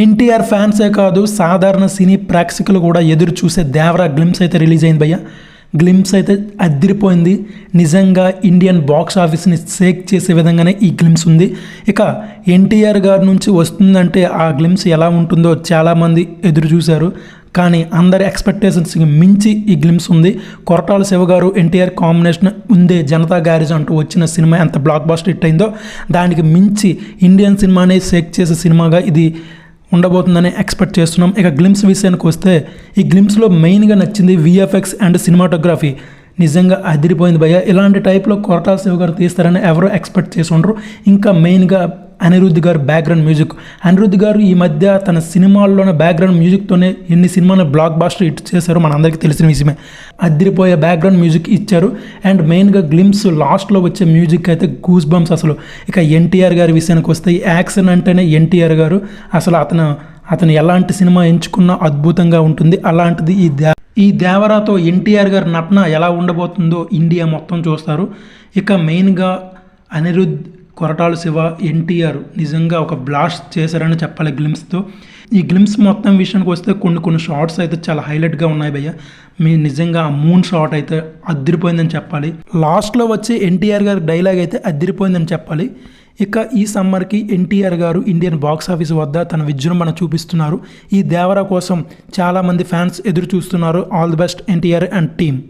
ఎన్టీఆర్ ఫ్యాన్సే కాదు సాధారణ సినీ ప్రేక్షకులు కూడా ఎదురు చూసే దేవరా గ్లిమ్స్ అయితే రిలీజ్ అయింది భయ్య. గ్లిమ్స్ అయితే అదిరిపోయింది. నిజంగా ఇండియన్ బాక్స్ ఆఫీస్ని షేక్ చేసే విధంగానే ఈ గ్లిమ్స్ ఉంది. ఇక ఎన్టీఆర్ గారి నుంచి వస్తుందంటే ఆ గ్లిమ్స్ ఎలా ఉంటుందో చాలామంది ఎదురు చూశారు. కానీ అందరి ఎక్స్పెక్టేషన్స్కి మించి ఈ గ్లిమ్స్ ఉంది. కొరటాల శివ గారు ఎన్టీఆర్ కాంబినేషన్ ఉందే జనతా గ్యారేజ్ అంటూ వచ్చిన సినిమా ఎంత బ్లాక్ బాస్టర్ హిట్ అయిందో దానికి మించి ఇండియన్ సినిమాని షేక్ చేసే సినిమాగా ఇది ఉండబోతుందని ఎక్స్పెక్ట్ చేస్తున్నాం. ఇక గ్లిమ్స్ విషయానికి వస్తే ఈ గ్లిమ్స్లో మెయిన్గా నచ్చింది విఎఫ్ఎక్స్ అండ్ సినిమాటోగ్రఫీ. నిజంగా అదిరిపోయింది భయ్య. ఇలాంటి టైప్లో కొరటాల శివ గారు తీస్తారని ఎవరో ఎక్స్పెక్ట్ చేసి ఉండరు. ఇంకా మెయిన్గా అనిరుద్ధ్ గారు బ్యాక్గ్రౌండ్ మ్యూజిక్. అనిరుద్ధ్ గారు ఈ మధ్య తన సినిమాల్లోనే బ్యాక్గ్రౌండ్ మ్యూజిక్తోనే ఎన్ని సినిమాలు బ్లాక్ బాస్టర్ హిట్ చేశారో మనందరికీ తెలిసిన విషయమే. అదిరిపోయే బ్యాక్గ్రౌండ్ మ్యూజిక్ ఇచ్చారు. అండ్ మెయిన్గా గ్లిమ్స్ లాస్ట్లో వచ్చే మ్యూజిక్ అయితే గూస్ బంప్స్ అసలు. ఇక ఎన్టీఆర్ గారి విషయానికి వస్తే యాక్షన్ అంటేనే ఎన్టీఆర్ గారు. అసలు అతను ఎలాంటి సినిమా ఎంచుకున్నా అద్భుతంగా ఉంటుంది. అలాంటిది ఈ దేవరాతో ఎన్టీఆర్ గారి నటన ఎలా ఉండబోతుందో ఇండియా మొత్తం చూస్తారు. ఇక మెయిన్గా అనిరుద్ధ్, కొరటాల శివ, ఎన్టీఆర్ నిజంగా ఒక బ్లాస్ట్ చేశారని చెప్పాలి గ్లిమ్స్తో. ఈ గ్లిమ్స్ మొత్తం విషయానికి వస్తే కొన్ని షార్ట్స్ అయితే చాలా హైలైట్గా ఉన్నాయి భయ్య. నిజంగా ఆ మూన్ షాట్ అయితే అదిరిపోయిందని చెప్పాలి. లాస్ట్లో వచ్చి ఎన్టీఆర్ గారి డైలాగ్ అయితే అదిరిపోయిందని చెప్పాలి. ఇక ఈ సమ్మర్కి ఎన్టీఆర్ గారు ఇండియన్ బాక్స్ ఆఫీస్ వద్ద తన విజృంభణ చూపిస్తున్నారు. ఈ దేవరా కోసం చాలామంది ఫ్యాన్స్ ఎదురు చూస్తున్నారు. All the best NTR and team.